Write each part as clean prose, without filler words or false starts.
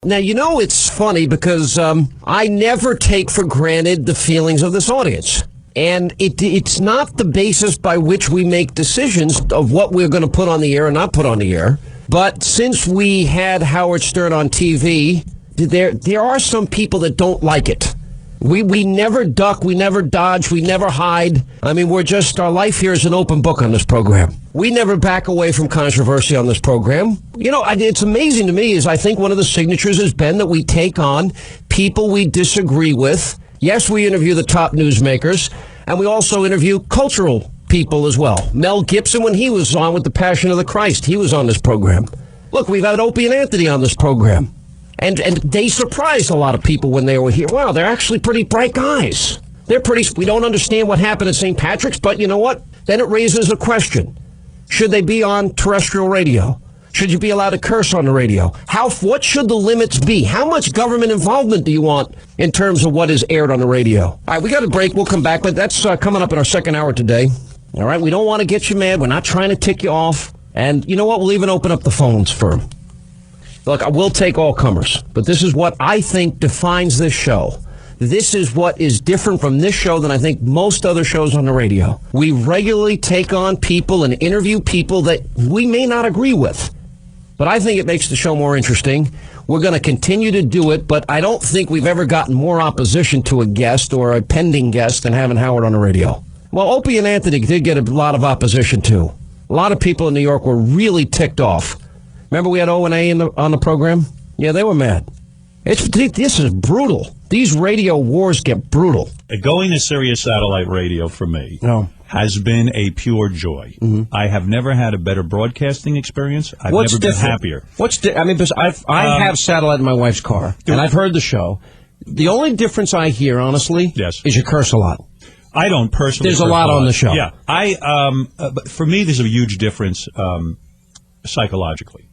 Now, it's funny because I never take for granted the feelings of this audience. And it's not the basis by which we make decisions of what we're going to put on the air and not put on the air. But since we had Howard Stern on TV, there are some people that don't like it. We never duck, we never dodge, we never hide. I mean, our life here is an open book on this program. We never back away from controversy on this program. It's amazing to me is I think one of the signatures has been that we take on people we disagree with. Yes, we interview the top newsmakers, and we also interview cultural people as well. Mel Gibson, when he was on with The Passion of the Christ, he was on this program. Look, we've had Opie Anthony on this program. And they surprised a lot of people when they were here. Wow, they're actually pretty bright guys. We don't understand what happened at St. Patrick's, but you know what? Then it raises a question. Should they be on terrestrial radio? Should you be allowed to curse on the radio? What should the limits be? How much government involvement do you want in terms of what is aired on the radio? All right, we got a break. We'll come back, but that's coming up in our second hour today. All right, we don't want to get you mad. We're not trying to tick you off. And you know what? We'll even open up the phones for them. Look, I will take all comers, but this is what I think defines this show. This is what is different from this show than I think most other shows on the radio. We regularly take on people and interview people that we may not agree with. But I think it makes the show more interesting. We're going to continue to do it, but I don't think we've ever gotten more opposition to a guest or a pending guest than having Howard on the radio. Well, Opie and Anthony did get a lot of opposition, too. A lot of people in New York were really ticked off. Remember we had O&A on the program? Yeah, they were mad. This is brutal. These radio wars get brutal. Going to Sirius Satellite Radio for me has been a pure joy. Mm-hmm. I have never had a better broadcasting experience. I've never been happier. Because I have satellite in my wife's car, and I've heard the show. The only difference I hear, honestly, is you curse a lot. I don't personally. There's a lot on the show. Yeah, but for me, there's a huge difference psychologically.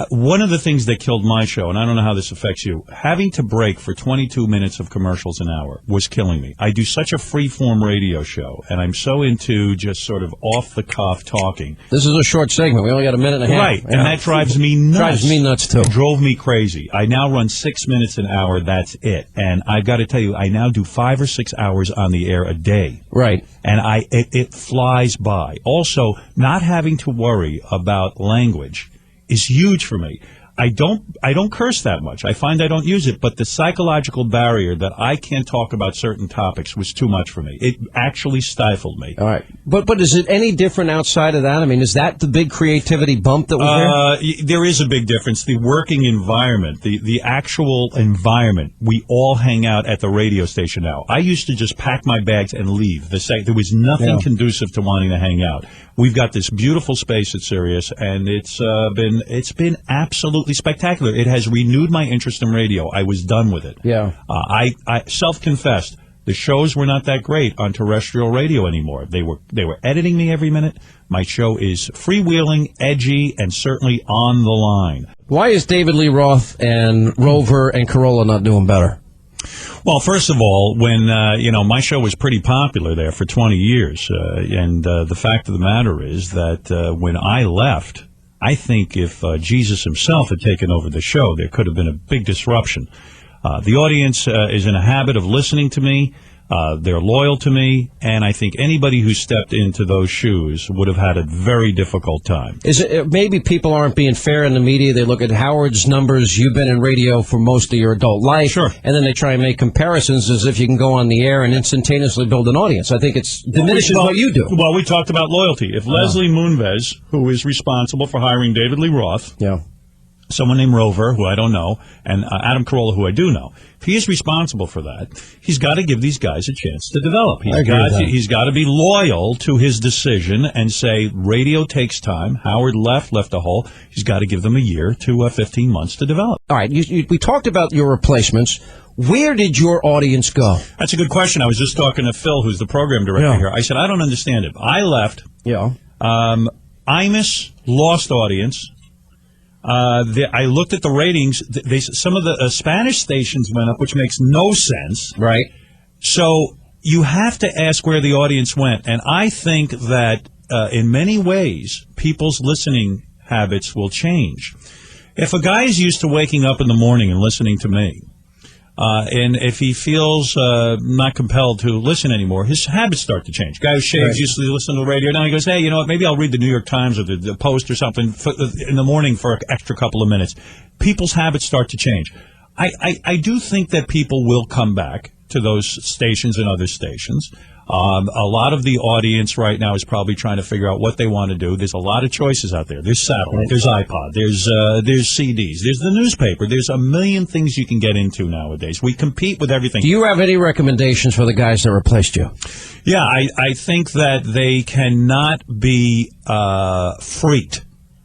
One of the things that killed my show, and I don't know how this affects you, having to break for 22 minutes of commercials an hour was killing me. I do such a free-form radio show, and I'm so into just sort of off-the-cuff talking. This is a short segment. We only got a minute and a half. Right, and that drives me nuts. Drives me nuts, too. It drove me crazy. I now run 6 minutes an hour. That's it. And I've got to tell you, I now do 5 or 6 hours on the air a day. Right. And it flies by. Also, not having to worry about language is huge for me. I don't curse that much. I find I don't use it, but the psychological barrier that I can't talk about certain topics was too much for me. It actually stifled me. All right. But is it any different outside of that? I mean, is that the big creativity bump that we hear? There is a big difference. The working environment, the actual environment, we all hang out at the radio station now. I used to just pack my bags and leave. There was nothing conducive to wanting to hang out. We've got this beautiful space at Sirius, and it's been absolutely spectacular. It has renewed my interest in radio. I was done with it. Yeah. I self-confessed the shows were not that great on terrestrial radio anymore. They were editing me every minute. My show is freewheeling, edgy, and certainly on the line. Why is David Lee Roth and Rover and Corolla not doing better? Well, first of all, when my show was pretty popular there for 20 years, and the fact of the matter is that when I left, I think if Jesus himself had taken over the show, there could have been a big disruption. The audience is in a habit of listening to me. They're loyal to me, and I think anybody who stepped into those shoes would have had a very difficult time. Is it maybe people aren't being fair in the media? They look at Howard's numbers. You've been in radio for most of your adult life, sure, and then they try and make comparisons as if you can go on the air and instantaneously build an audience. I think it diminishes what you do. Well, we talked about loyalty. If Leslie Moonves, who is responsible for hiring David Lee Roth, someone named Rover, who I don't know, and Adam Carolla, who I do know, if he is responsible for that, he's got to give these guys a chance to develop. He's got to be loyal to his decision and say, radio takes time. Howard left a hole. He's got to give them a year to 15 months to develop. All right, we talked about your replacements. Where did your audience go? That's a good question. I was just talking to Phil, who's the program director here. I said, I don't understand it. I left. Imus lost audience. I looked at the ratings. Some of the Spanish stations went up, which makes no sense. Right. So you have to ask where the audience went. And I think that in many ways, people's listening habits will change. If a guy is used to waking up in the morning and listening to me, and if he feels not compelled to listen anymore, his habits start to change. Guy who shaves used to listen to the radio. Now he goes, hey, you know what, maybe I'll read the New York Times or the Post or something in the morning for an extra couple of minutes. People's habits start to change. I do think that people will come back to those stations and other stations. A lot of the audience right now is probably trying to figure out what they want to do. There's a lot of choices out there. There's satellite, there's iPod, there's CDs, there's the newspaper. There's a million things you can get into nowadays. We compete with everything. Do you have any recommendations for the guys that replaced you? Yeah, I think that they cannot be freaked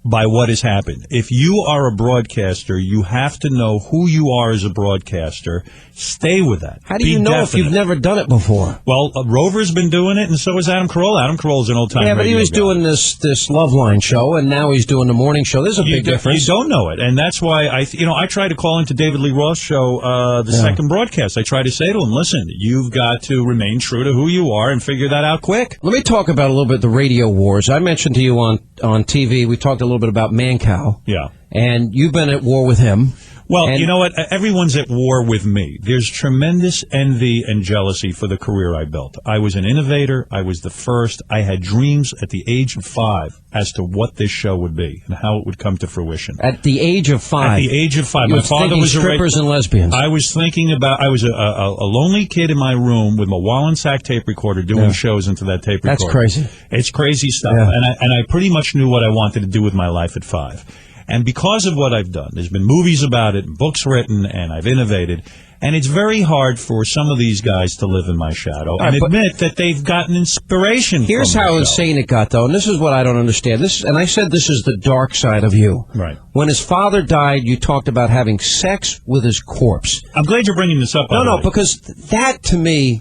by what has happened. If you are a broadcaster, you have to know who you are as a broadcaster. Stay with that. How do you know if you've never done it before? Well, Rover's been doing it, and so has Adam Carolla. Adam Carolla's an old-time radio guy. Yeah, but he was doing this Loveline show, and now he's doing the morning show. There's a big difference. You don't know it, and that's why I tried to call into David Lee Roth's show, second broadcast. I tried to say to him, listen, you've got to remain true to who you are and figure that out quick. Let me talk about a little bit the radio wars. I mentioned to you on TV, we talked a little bit about Mancow. Yeah. And you've been at war with him. Well, you know what? Everyone's at war with me. There's tremendous envy and jealousy for the career I built. I was an innovator. I was the first. I had dreams at the age of 5 as to what this show would be and how it would come to fruition. At the age of 5? At the age of 5. My father was strippers and lesbians. I was thinking about, I was a lonely kid in my room with my Wallensack tape recorder doing shows into that tape recorder. That's crazy. It's crazy stuff. Yeah. And I pretty much knew what I wanted to do with my life at 5. And because of what I've done, there's been movies about it, and books written, and I've innovated. And it's very hard for some of these guys to live in my shadow and admit that they've gotten inspiration from Here's how insane it got, though, and this is what I don't understand. And I said this is the dark side of you. Right. When his father died, you talked about having sex with his corpse. I'm glad you're bringing this up. No, because that, to me,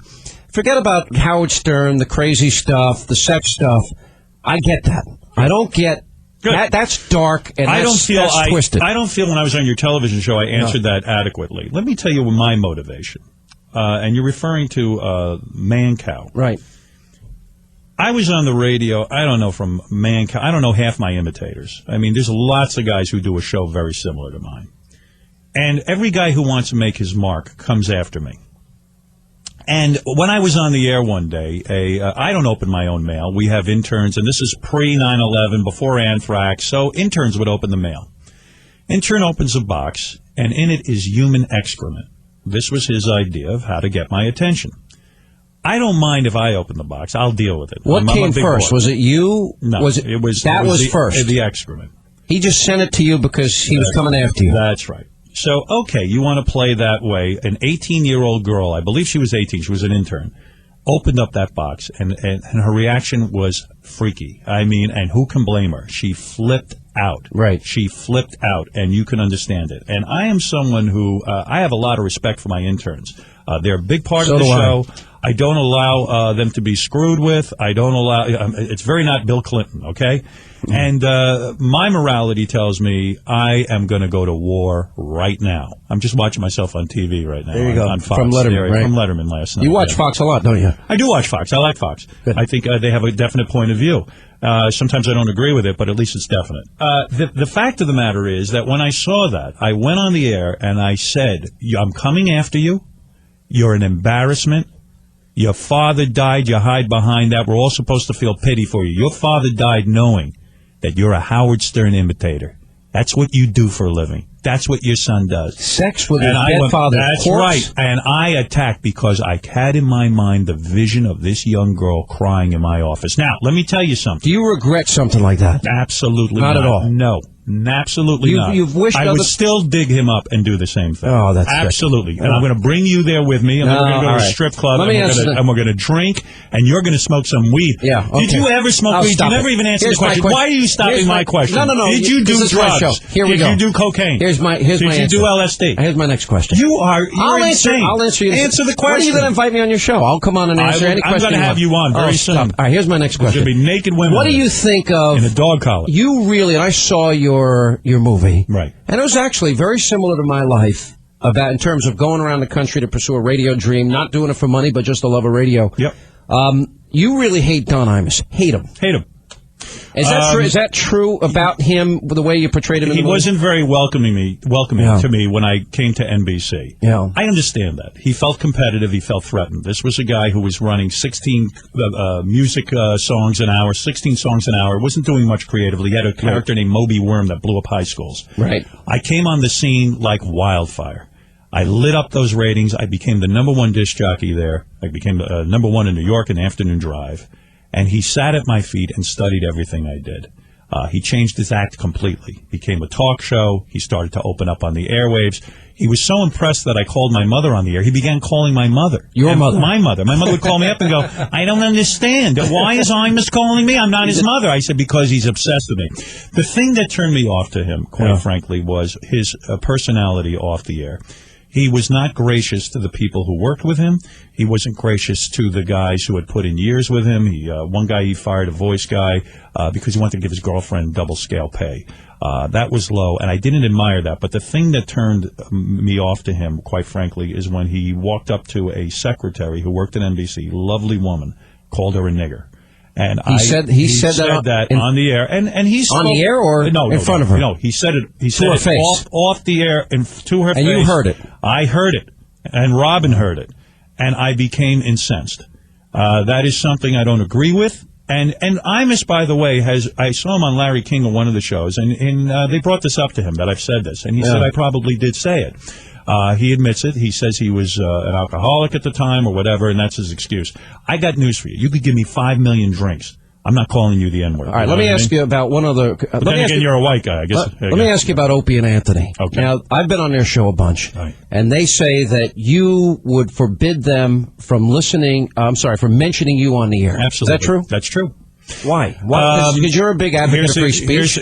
forget about Howard Stern, the crazy stuff, the sex stuff. I get that. I don't get... That's dark, and that's twisted. I don't feel when I was on your television show I answered that adequately. Let me tell you my motivation. And you're referring to Mancow. Right. I was on the radio, I don't know, from Mancow. I don't know half my imitators. I mean, there's lots of guys who do a show very similar to mine. And every guy who wants to make his mark comes after me. And when I was on the air one day, I don't open my own mail. We have interns, and this is pre-9/11, before anthrax, so interns would open the mail. Intern opens a box, and in it is human excrement. This was his idea of how to get my attention. I don't mind if I open the box. I'll deal with it. What came first? Was it you? No, it was first. The excrement. He just sent it to you because he was coming after you. That's right. So, okay, you want to play that way. An 18-year-old girl, I believe she was 18, she was an intern, opened up that box, and her reaction was freaky. I mean, and who can blame her? She flipped out. Right. She flipped out, and you can understand it. And I am someone who, I have a lot of respect for my interns. They're a big part of the show. I don't allow them to be screwed with. I don't allow, it's very not Bill Clinton, okay? And my morality tells me I am going to go to war right now. I'm just watching myself on TV right now. There you go. On Fox. From Letterman, right? From Letterman last night. You watch Fox a lot, don't you? I do watch Fox. I like Fox. Good. I think they have a definite point of view. Sometimes I don't agree with it, but at least it's definite. The fact of the matter is that when I saw that, I went on the air and I said, I'm coming after you. You're an embarrassment. Your father died. You hide behind that. We're all supposed to feel pity for you. Your father died knowing that you're a Howard Stern imitator. That's what you do for a living. That's what your son does. Sex with his dead father's corpse? That's right. And I attacked because I had in my mind the vision of this young girl crying in my office. Now, let me tell you something. Do you regret something like that? Absolutely not. Not at all? No. Absolutely not. You've wished I would still dig him up and do the same thing. Oh, that's absolutely. good. And I'm going to bring you there with me, and we're going to go to a strip club, and we're going to drink, and you're going to smoke some weed. Yeah. Okay. Did you ever smoke weed? You never even answered the question. Why are you stopping my question? No. Did you do drugs? Here we go. Did you do cocaine? Here's my answer. Did you do LSD? Here's my next question. You're insane. I'll answer you. Answer the question. When are you going to invite me on your show? I'll come on and answer any question. I'm going to have you on very soon. All right, here's my next question. There's going to be naked women. What do you think of... in a dog collar. You really... And I saw your movie. Right. And it was actually very similar to my life about in terms of going around the country to pursue a radio dream, not doing it for money, but just the love of radio. Yep. You really hate Don Imus. Hate him. Hate him. Is that true? Is that true about him, the way you portrayed him in the movie? He wasn't very welcoming to me when I came to NBC. Yeah. I understand that. He felt competitive. He felt threatened. This was a guy who was running 16 music songs an hour, 16 songs an hour. Wasn't doing much creatively. He had a character named Moby Worm that blew up high schools. Right. I came on the scene like wildfire. I lit up those ratings. I became the #1 disc jockey there. I became #1 in New York in the afternoon drive. And he sat at my feet and studied everything I did. He changed his act completely. Became a talk show. He started to open up on the airwaves. He was so impressed that I called my mother on the air. He began calling my mother. Your mother? My mother. My mother would call me up and go, I don't understand. Why is Imus calling me? I'm not his mother. I said, because he's obsessed with me. The thing that turned me off to him, quite frankly, was his personality off the air. He was not gracious to the people who worked with him. He wasn't gracious to the guys who had put in years with him. One guy, he fired a voice guy because he wanted to give his girlfriend double-scale pay. That was low, and I didn't admire that. But the thing that turned me off to him, quite frankly, is when he walked up to a secretary who worked at NBC, lovely woman, called her a nigger. And he said that on the air, and he's on the air or in front of her. No, he said it. He said to her it face. off the air and to her face. And you heard it. I heard it, and Robin heard it, and I became incensed. That is something I don't agree with. And Imus, by the way, I saw him on Larry King on one of the shows, and they brought this up to him that I've said this, and he said I probably did say it. He admits it. He says he was an alcoholic at the time or whatever, and that's his excuse. I got news for you. You could give me 5 million drinks. I'm not calling you the N-word. All right, let me ask you about one other... But then again, you're a white guy, I guess. Let me ask you about Opie and Anthony. Okay. Now, I've been on their show a bunch, and they say that you would forbid them from from mentioning you on the air. Absolutely. Is that true? That's true. Why? Because you're a big advocate of free speech.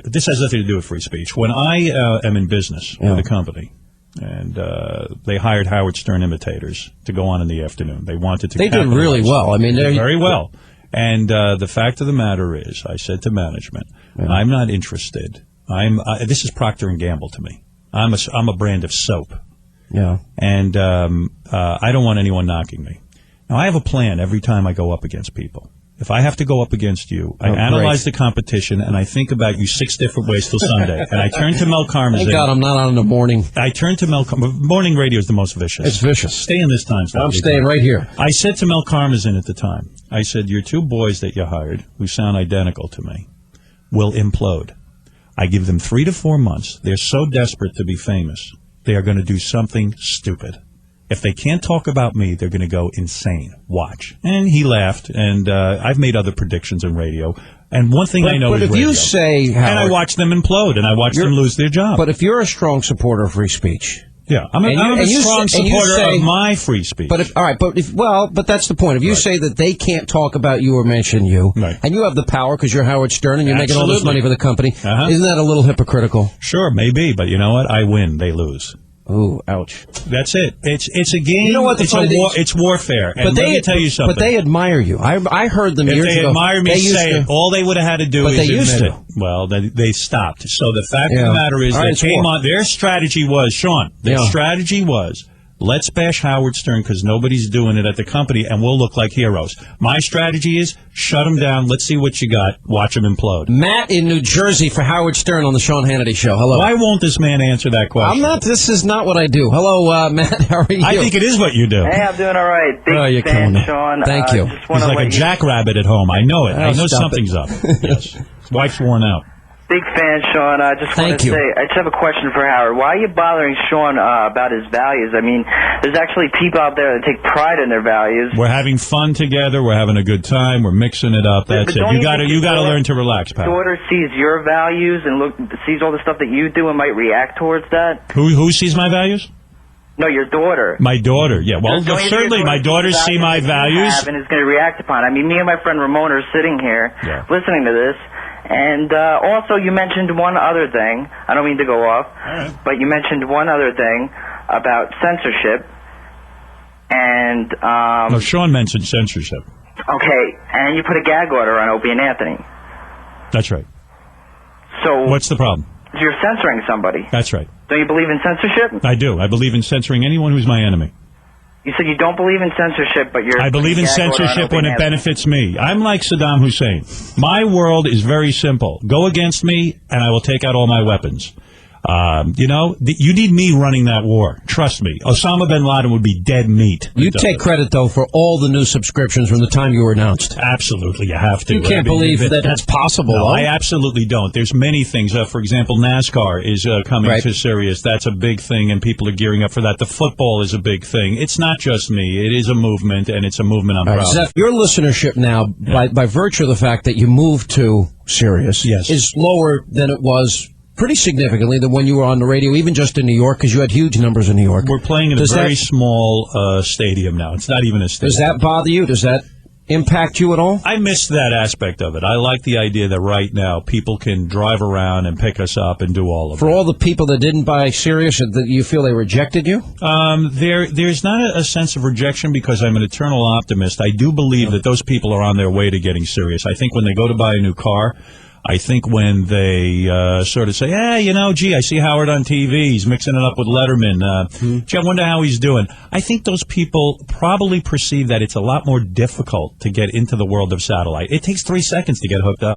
This has nothing to do with free speech. When I am in business with a company, and they hired Howard Stern imitators to go on in the afternoon. They wanted to. They did really well. I mean, they did very well. And the fact of the matter is, I said to management, I'm not interested. This is Procter and Gamble to me. I'm a brand of soap. Yeah. And I don't want anyone knocking me. Now I have a plan every time I go up against people. If I have to go up against you, I analyze the competition, and I think about you 6 different ways till Sunday. And I turn to Mel Karmazin. Thank God I'm not on in the morning. I turn to Mel Karmazin. Morning radio is the most vicious. It's vicious. Stay in this time slot. I'm staying right here. I said to Mel Karmazin at the time, I said, your 2 boys that you hired, who sound identical to me, will implode. I give them 3 to 4 months. They're so desperate to be famous, they are going to do something stupid. If they can't talk about me, they're going to go insane. Watch. And he laughed, and I've made other predictions in radio. And one thing I know is radio. But if you say, Howard, and I watch them implode, and I watch them lose their job. But if you're a strong supporter of free speech... Yeah, I'm a strong supporter of my free speech. But but that's the point. If you say that they can't talk about you or mention you, and you have the power because you're Howard Stern and you're making all this money for the company, isn't that a little hypocritical? Sure, maybe, but you know what? I win, they lose. Ooh, ouch. That's it. It's a game. You know what? It's warfare. And let me tell you something. But they admire you. I heard them years ago. If they admire me, say it. All they would have had to do is admit it. Well, they stopped. So the fact of the matter is they came on. Their strategy was, Sean, strategy was, let's bash Howard Stern because nobody's doing it at the company, and we'll look like heroes. My strategy is, shut him down. Let's see what you got. Watch him implode. Matt in New Jersey for Howard Stern on the Sean Hannity Show. Hello. Why won't this man answer that question? I'm not. This is not what I do. Hello, Matt. How are you? I think it is what you do. Hey, I'm doing all right. Big fan, Sean. Thank you. He's like a jackrabbit at home. I know it. I know something's up. Yes. His wife's worn out. Big fan, Sean. I just want to say, I just have a question for Howard. Why are you bothering Sean about his values? I mean, there's actually people out there that take pride in their values. We're having fun together. We're having a good time. We're mixing it up. That's it. You got to learn to relax, pal. Your daughter sees your values and sees all the stuff that you do and might react towards that. Who sees my values? No, your daughter. My daughter, yeah. Well, certainly my daughters see my values. And is going to react upon it. I mean, me and my friend Ramona are sitting here listening to this. And also, you mentioned one other thing. I don't mean to go off, but you mentioned one other thing about censorship. And no, Sean mentioned censorship. Okay, and you put a gag order on Opie and Anthony. That's right. So what's the problem? You're censoring somebody. That's right. Don't you believe in censorship? I do. I believe in censoring anyone who's my enemy. You said you don't believe in censorship, but you're... I believe in censorship when it benefits me. I'm like Saddam Hussein. My world is very simple. Go against me, and I will take out all my weapons. You need me running that war. Trust me. Osama bin Laden would be dead meat. You take credit, though, for all the new subscriptions from the time you were announced. Absolutely, you have to. You can't believe that that's possible. No, I absolutely don't. There's many things. For example, NASCAR is coming to Sirius. That's a big thing, and people are gearing up for that. The football is a big thing. It's not just me. It is a movement, and it's a movement I'm proud of. Zeph, your listenership now, by virtue of the fact that you moved to Sirius, is lower than it was pretty significantly than when you were on the radio, even just in New York, because you had huge numbers in New York. We're playing in a very small stadium now. It's not even a stadium. Does that bother you? Does that impact you at all? I miss that aspect of it. I like the idea that right now people can drive around and pick us up and do all of it. For all the people that didn't buy Sirius, that you feel they rejected you? There's not a sense of rejection because I'm an eternal optimist. I do believe that those people are on their way to getting Sirius. I think when they go to buy a new car, I think when they sort of say, gee, I see Howard on TV. He's mixing it up with Letterman. Gee, I wonder how he's doing. I think those people probably perceive that it's a lot more difficult to get into the world of satellite. It takes 3 seconds to get hooked up.